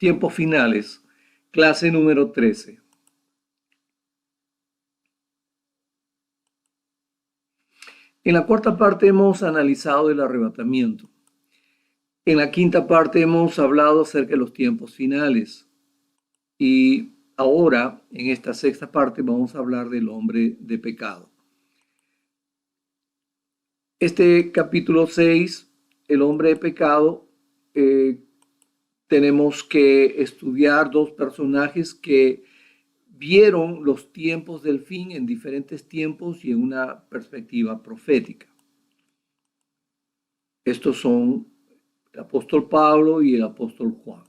Tiempos finales, clase número 13. En la cuarta parte hemos analizado el arrebatamiento. En la quinta parte hemos hablado acerca de los tiempos finales. Y ahora, en esta sexta parte, vamos a hablar del hombre de pecado. Este capítulo 6, el hombre de pecado, tenemos que estudiar dos personajes que vieron los tiempos del fin en diferentes tiempos y en una perspectiva profética. Estos son el apóstol Pablo y el apóstol Juan.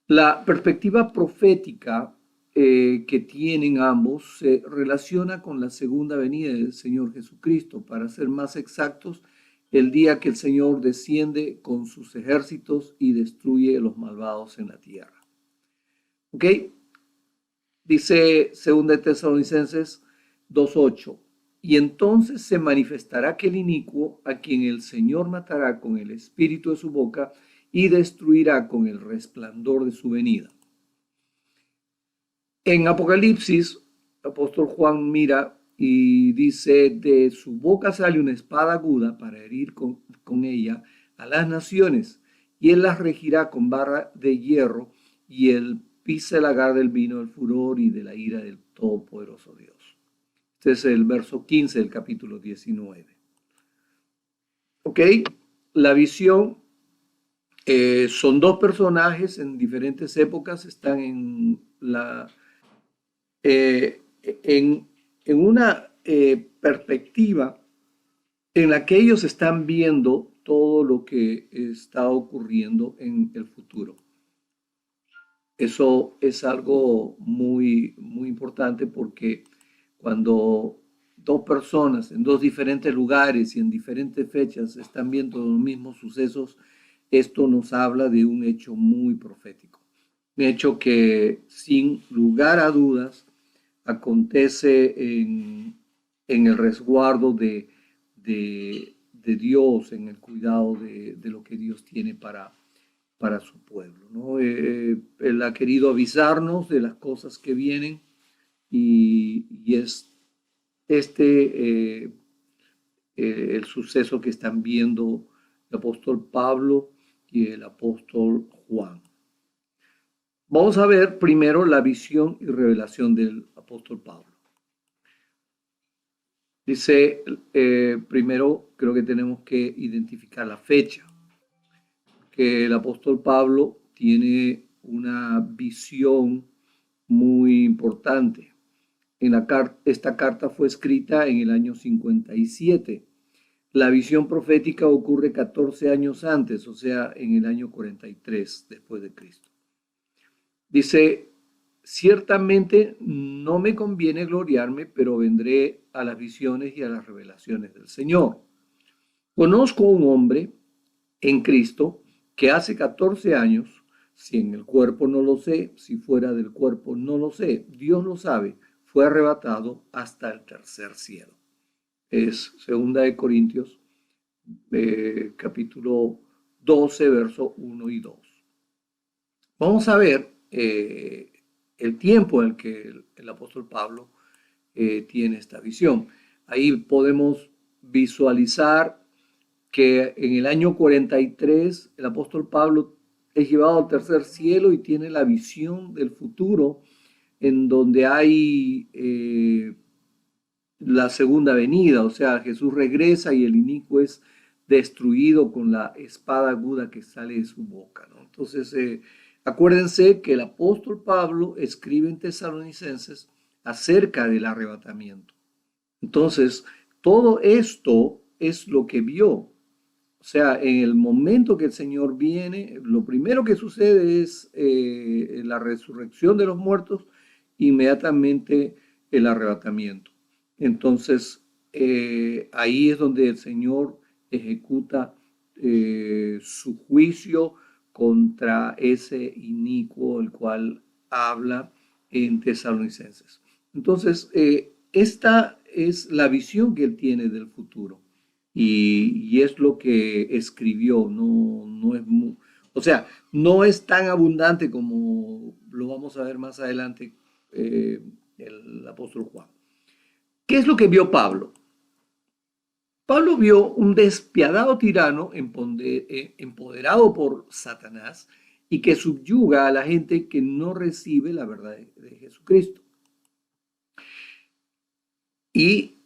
La perspectiva profética que tienen ambos se relaciona con la segunda venida del Señor Jesucristo, para ser más exactos, el día que el Señor desciende con sus ejércitos y destruye a los malvados en la tierra. ¿Ok? Dice 2 Tesalonicenses 2:8, y entonces se manifestará aquel inicuo a quien el Señor matará con el espíritu de su boca y destruirá con el resplandor de su venida. En Apocalipsis, el apóstol Juan mira y dice, de su boca sale una espada aguda para herir con ella a las naciones, y él las regirá con barra de hierro, y él pisa el lagar del vino del furor y de la ira del Todopoderoso Dios. Este es el verso 15 del capítulo 19. ¿Ok? La visión son dos personajes en diferentes épocas, están en una perspectiva en la que ellos están viendo todo lo que está ocurriendo en el futuro. Eso es algo muy, muy importante, porque cuando dos personas en dos diferentes lugares y en diferentes fechas están viendo los mismos sucesos, esto nos habla de un hecho muy profético. Un hecho que sin lugar a dudas acontece en el resguardo de Dios, en el cuidado de lo que Dios tiene para su pueblo, ¿no? Él ha querido avisarnos de las cosas que vienen, y es el suceso que están viendo el apóstol Pablo y el apóstol Juan. Vamos a ver primero la visión y revelación del apóstol Pablo. Dice, primero creo que tenemos que identificar la fecha, que el apóstol Pablo tiene una visión muy importante. Esta carta fue escrita en el año 57. La visión profética ocurre 14 años antes, o sea, en el año 43 después de Cristo. Dice, ciertamente no me conviene gloriarme, pero vendré a las visiones y a las revelaciones del Señor. Conozco a un hombre en Cristo que hace 14 años, si en el cuerpo no lo sé, si fuera del cuerpo no lo sé, Dios lo sabe, fue arrebatado hasta el tercer cielo. Es 2 Corintios, capítulo 12, verso 1 y 2. Vamos a ver el tiempo en el que el apóstol Pablo tiene esta visión. Ahí podemos visualizar que en el año 43 el apóstol Pablo es llevado al tercer cielo y tiene la visión del futuro, en donde hay la segunda venida, o sea, Jesús regresa y el inicuo es destruido con la espada aguda que sale de su boca, ¿no? Entonces, acuérdense que el apóstol Pablo escribe en Tesalonicenses acerca del arrebatamiento. Entonces, todo esto es lo que vio. O sea, en el momento que el Señor viene, lo primero que sucede es la resurrección de los muertos, inmediatamente el arrebatamiento. Entonces, ahí es donde el Señor ejecuta su juicio contra ese inicuo, el cual habla en Tesalonicenses. Entonces, esta es la visión que él tiene del futuro. Y es lo que escribió, no es O sea, no es tan abundante como lo vamos a ver más adelante el apóstol Juan. ¿Qué es lo que vio Pablo? Pablo vio un despiadado tirano empoderado por Satanás y que subyuga a la gente que no recibe la verdad de Jesucristo. Y,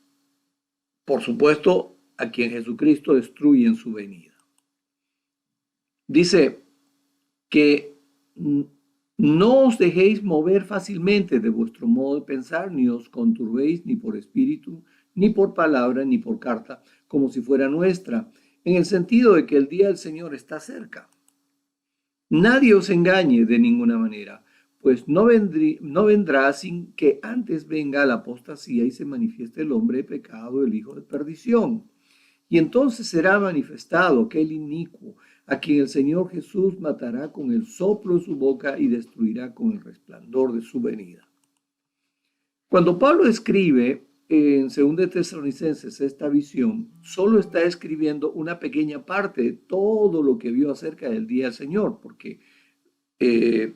por supuesto, a quien Jesucristo destruye en su venida. Dice que no os dejéis mover fácilmente de vuestro modo de pensar, ni os conturbéis ni por espíritu, ni por palabra, ni por carta, como si fuera nuestra, en el sentido de que el día del Señor está cerca. Nadie os engañe de ninguna manera, pues no vendrá sin que antes venga la apostasía y se manifieste el hombre de pecado, el hijo de perdición. Y entonces será manifestado aquel inicuo, a quien el Señor Jesús matará con el soplo de su boca y destruirá con el resplandor de su venida. Cuando Pablo escribe en 2 Tesalonicenses esta visión, solo está escribiendo una pequeña parte de todo lo que vio acerca del día del Señor, porque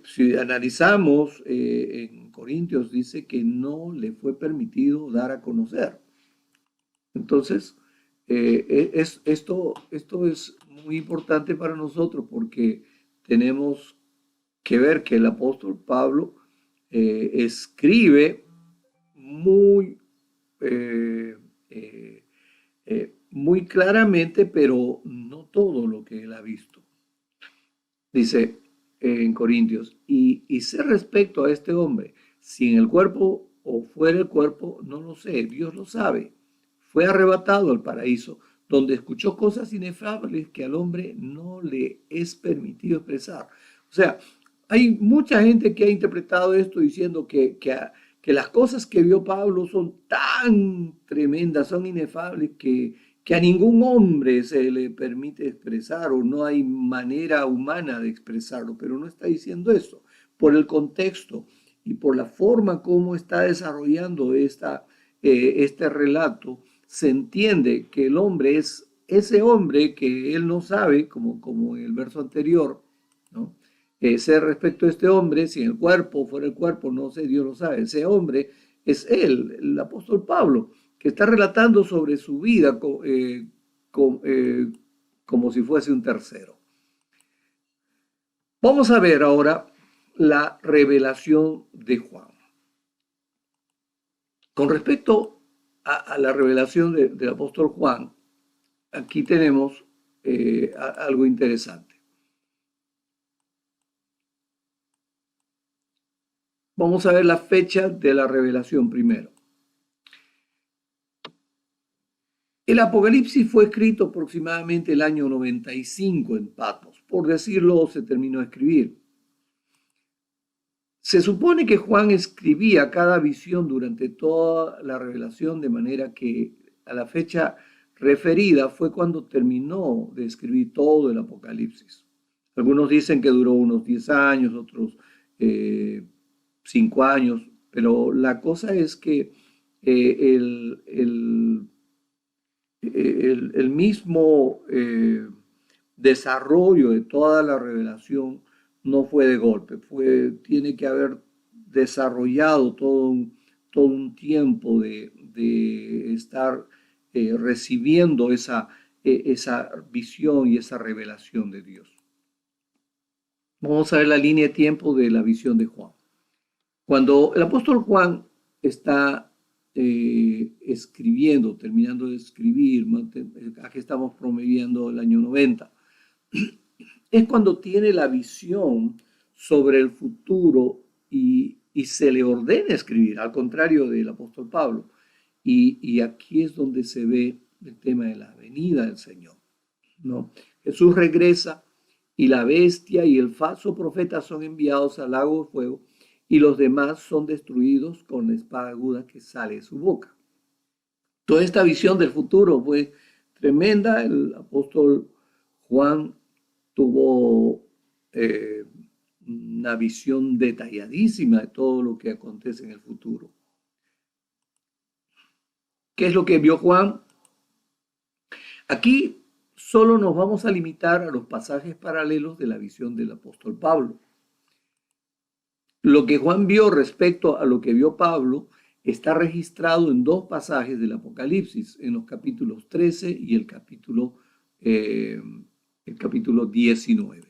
si analizamos en Corintios dice que no le fue permitido dar a conocer. Entonces, esto es muy importante para nosotros porque tenemos que ver que el apóstol Pablo escribe muy, eh, eh, muy claramente, pero no todo lo que él ha visto. Dice en Corintios, y sé respecto a este hombre, si en el cuerpo o fuera el cuerpo, no lo sé, Dios lo sabe. Fue arrebatado al paraíso, donde escuchó cosas inefables que al hombre no le es permitido expresar. O sea, hay mucha gente que ha interpretado esto diciendo que las cosas que vio Pablo son tan tremendas, son inefables, que a ningún hombre se le permite expresar o no hay manera humana de expresarlo, pero no está diciendo eso. Por el contexto y por la forma como está desarrollando este relato, se entiende que el hombre es ese hombre que él no sabe, como en el verso anterior, ¿no? Sé respecto a este hombre, si en el cuerpo, fuera el cuerpo, no sé, Dios lo sabe. Ese hombre es él, el apóstol Pablo, que está relatando sobre su vida como si fuese un tercero. Vamos a ver ahora la revelación de Juan. Con respecto a la revelación del apóstol Juan, aquí tenemos algo interesante. Vamos a ver la fecha de la revelación primero. El Apocalipsis fue escrito aproximadamente el año 95 en Patmos. Por decirlo, se terminó de escribir. Se supone que Juan escribía cada visión durante toda la revelación, de manera que a la fecha referida fue cuando terminó de escribir todo el Apocalipsis. Algunos dicen que duró unos 10 años, otros 5 años, pero la cosa es que el mismo desarrollo de toda la revelación no fue de golpe, tiene que haber desarrollado todo un tiempo de estar recibiendo esa visión y esa revelación de Dios. Vamos a ver la línea de tiempo de la visión de Juan. Cuando el apóstol Juan está escribiendo, terminando de escribir, aquí estamos promoviendo el año 90, es cuando tiene la visión sobre el futuro y se le ordena escribir, al contrario del apóstol Pablo. Y aquí es donde se ve el tema de la venida del Señor, ¿no? Jesús regresa y la bestia y el falso profeta son enviados al lago de fuego y los demás son destruidos con la espada aguda que sale de su boca. Toda esta visión del futuro fue tremenda. El apóstol Juan tuvo una visión detalladísima de todo lo que acontece en el futuro. ¿Qué es lo que vio Juan? Aquí solo nos vamos a limitar a los pasajes paralelos de la visión del apóstol Pablo. Lo que Juan vio respecto a lo que vio Pablo está registrado en dos pasajes del Apocalipsis, en los capítulos 13 y el capítulo 19.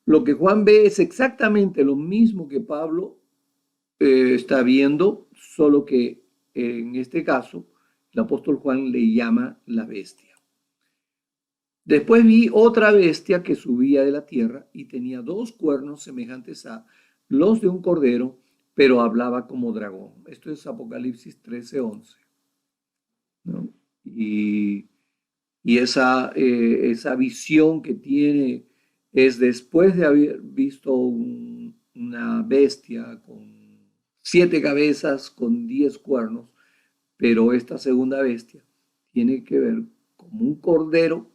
Lo que Juan ve es exactamente lo mismo que Pablo está viendo, solo que en este caso el apóstol Juan le llama la bestia. Después vi otra bestia que subía de la tierra y tenía dos cuernos semejantes a los de un cordero, pero hablaba como dragón. Esto es Apocalipsis 13:11, ¿no? Y esa visión que tiene es después de haber visto una bestia con 7 cabezas, con 10 cuernos, pero esta segunda bestia tiene que ver como un cordero,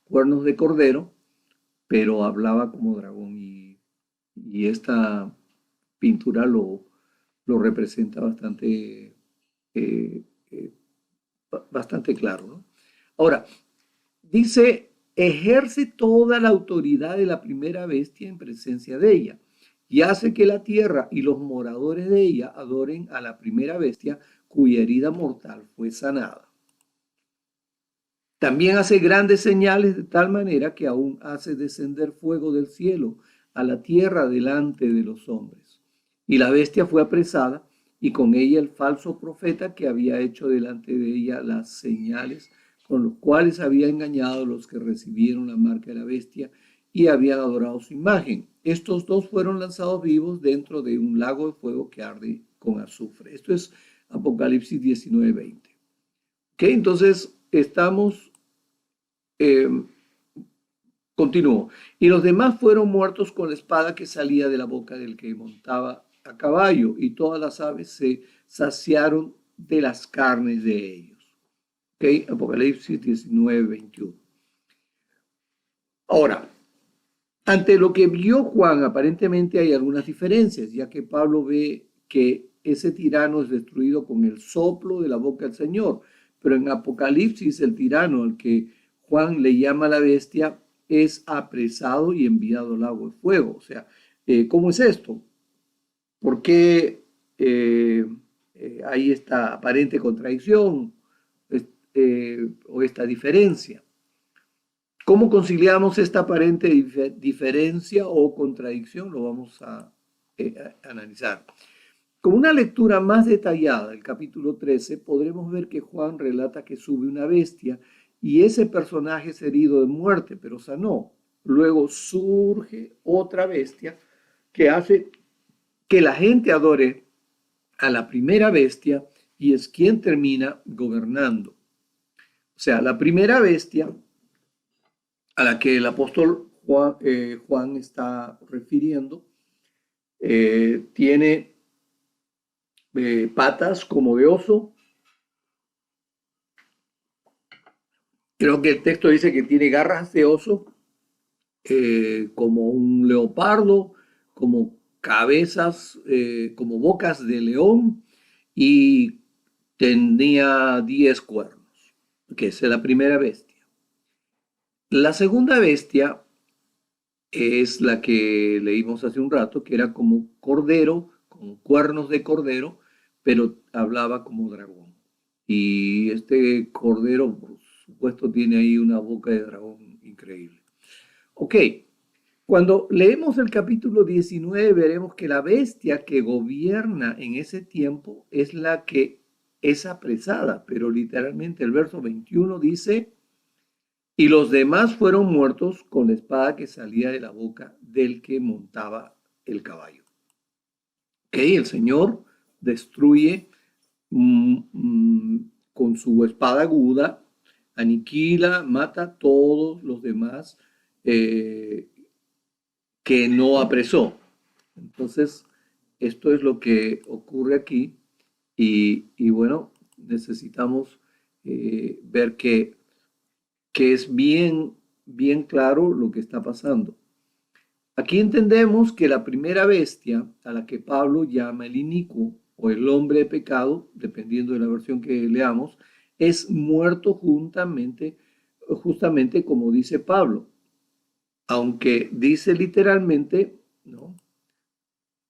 cuernos de cordero, pero hablaba como dragón y esta pintura lo representa eh, eh, bastante claro, ¿no? Ahora, dice, ejerce toda la autoridad de la primera bestia en presencia de ella y hace que la tierra y los moradores de ella adoren a la primera bestia cuya herida mortal fue sanada. También hace grandes señales de tal manera que aún hace descender fuego del cielo a la tierra delante de los hombres. Y la bestia fue apresada y con ella el falso profeta que había hecho delante de ella las señales con los cuales había engañado a los que recibieron la marca de la bestia y habían adorado su imagen. Estos dos fueron lanzados vivos dentro de un lago de fuego que arde con azufre. Esto es Apocalipsis 19:20. ¿Ok? Entonces estamos continúo. Y los demás fueron muertos con la espada que salía de la boca del que montaba a caballo, y todas las aves se saciaron de las carnes de ellos. ¿Okay? Apocalipsis 19:21. Ahora, ante lo que vio Juan, aparentemente hay algunas diferencias, ya que Pablo ve que ese tirano es destruido con el soplo de la boca del Señor, pero en Apocalipsis el tirano al que Juan le llama la bestia es apresado y enviado al lago de fuego. O sea, ¿cómo es esto? ¿Por qué hay esta aparente contradicción o esta diferencia? ¿Cómo conciliamos esta aparente diferencia o contradicción? Lo vamos a analizar. Con una lectura más detallada del capítulo 13, podremos ver que Juan relata que sube una bestia y ese personaje es herido de muerte, pero sanó. Luego surge otra bestia que hace que la gente adore a la primera bestia y es quien termina gobernando. O sea, la primera bestia a la que el apóstol Juan está refiriendo tiene patas como de oso. Creo que el texto dice que tiene garras de oso, como un leopardo, como cabezas, como bocas de león, y tenía 10 cuernos, que es la primera bestia. La segunda bestia es la que leímos hace un rato, que era como cordero, con cuernos de cordero, pero hablaba como dragón. Y este cordero, por supuesto, tiene ahí una boca de dragón increíble. Ok, cuando leemos el capítulo 19 veremos que la bestia que gobierna en ese tiempo es la que es apresada, pero literalmente el verso 21 dice, y los demás fueron muertos con la espada que salía de la boca del que montaba el caballo. Ok, el Señor destruye con su espada aguda, aniquila, mata a todos los demás que no apresó. Entonces, esto es lo que ocurre aquí y bueno, necesitamos ver que es bien, bien claro lo que está pasando. Aquí entendemos que la primera bestia a la que Pablo llama el inicuo o el hombre de pecado, dependiendo de la versión que leamos, es muerto juntamente justamente como dice Pablo, aunque dice literalmente, ¿no?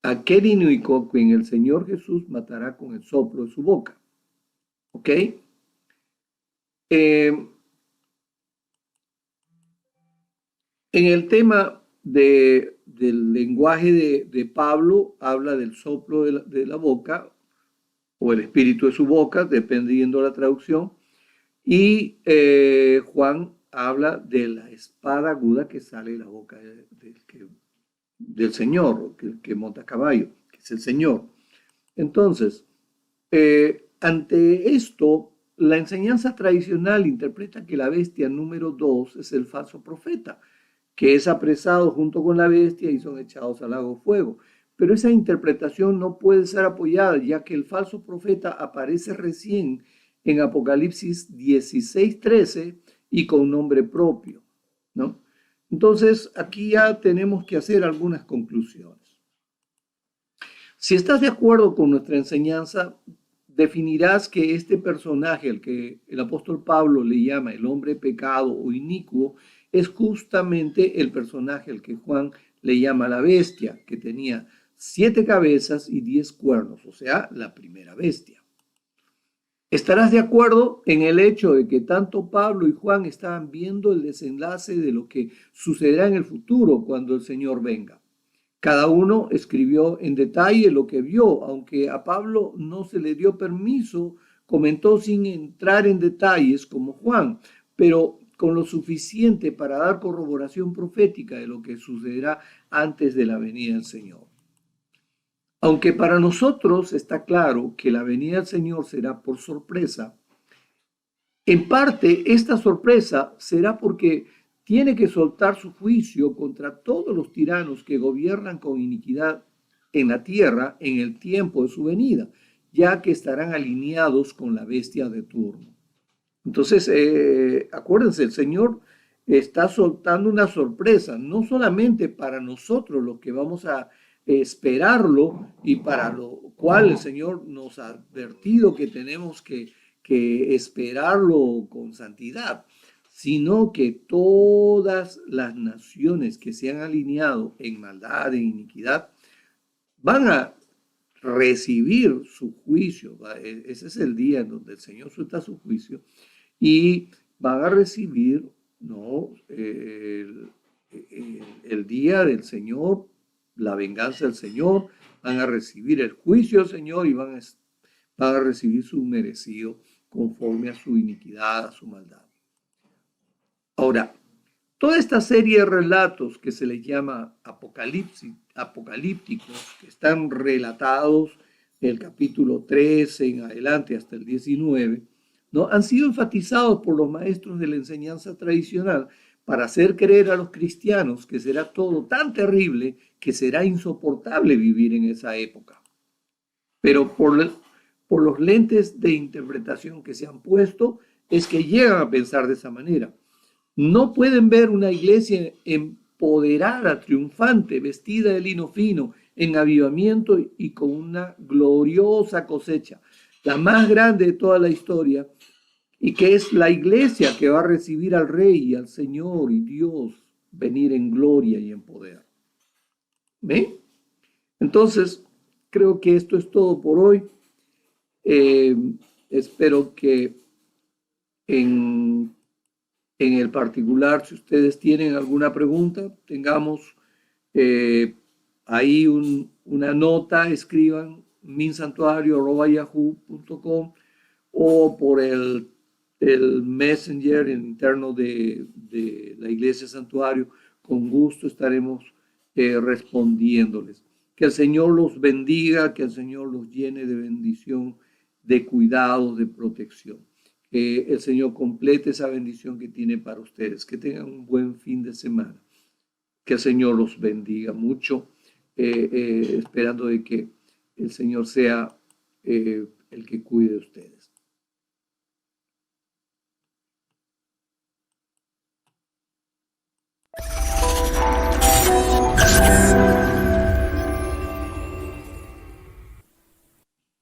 Aquel inicuo quien el Señor Jesús matará con el soplo de su boca. ¿Ok? En el tema del lenguaje de Pablo, habla del soplo de la boca o el espíritu de su boca, dependiendo de la traducción. Y Juan habla de la espada aguda que sale de la boca del Señor, que monta a caballo, que es el Señor. Entonces, ante esto, la enseñanza tradicional interpreta que la bestia número 2 es el falso profeta, que es apresado junto con la bestia y son echados al lago de fuego. Pero esa interpretación no puede ser apoyada, ya que el falso profeta aparece recién en Apocalipsis 16:13 y con nombre propio, ¿no? Entonces, aquí ya tenemos que hacer algunas conclusiones. Si estás de acuerdo con nuestra enseñanza, definirás que este personaje, el que el apóstol Pablo le llama el hombre pecado o inicuo, es justamente el personaje al que Juan le llama la bestia, que tenía 7 cabezas y 10 cuernos, o sea, la primera bestia. Estarás de acuerdo en el hecho de que tanto Pablo y Juan estaban viendo el desenlace de lo que sucederá en el futuro cuando el Señor venga. Cada uno escribió en detalle lo que vio, aunque a Pablo no se le dio permiso, comentó sin entrar en detalles como Juan, pero con lo suficiente para dar corroboración profética de lo que sucederá antes de la venida del Señor. Aunque para nosotros está claro que la venida del Señor será por sorpresa, en parte esta sorpresa será porque tiene que soltar su juicio contra todos los tiranos que gobiernan con iniquidad en la tierra en el tiempo de su venida, ya que estarán alineados con la bestia de turno. Entonces, acuérdense, el Señor está soltando una sorpresa, no solamente para nosotros los que vamos a esperarlo y para lo cual el Señor nos ha advertido que tenemos que esperarlo con santidad, sino que todas las naciones que se han alineado en maldad, en iniquidad, van a recibir su juicio. Ese es el día en donde el Señor suelta su juicio y van a recibir, ¿no? El día del Señor, la venganza del Señor, van a recibir el juicio del Señor y van a recibir su merecido conforme a su iniquidad, a su maldad. Ahora, toda esta serie de relatos que se les llama apocalípticos, que están relatados del capítulo 13 en adelante hasta el 19, ¿no? Han sido enfatizados por los maestros de la enseñanza tradicional para hacer creer a los cristianos que será todo tan terrible que será insoportable vivir en esa época. Pero por los lentes de interpretación que se han puesto, es que llegan a pensar de esa manera. No pueden ver una iglesia empoderada, triunfante, vestida de lino fino, en avivamiento y con una gloriosa cosecha, la más grande de toda la historia, y que es la iglesia que va a recibir al Rey y al Señor y Dios venir en gloria y en poder. ¿Ven? Entonces, creo que esto es todo por hoy. Espero que en el particular, si ustedes tienen alguna pregunta, tengamos ahí una nota, escriban minsantuario@yahoo.com o por el messenger interno de la Iglesia Santuario. Con gusto estaremos respondiéndoles. Que el Señor los bendiga, que el Señor los llene de bendición, de cuidado, de protección. Que el Señor complete esa bendición que tiene para ustedes. Que tengan un buen fin de semana. Que el Señor los bendiga mucho, esperando de que el Señor sea el que cuide de ustedes.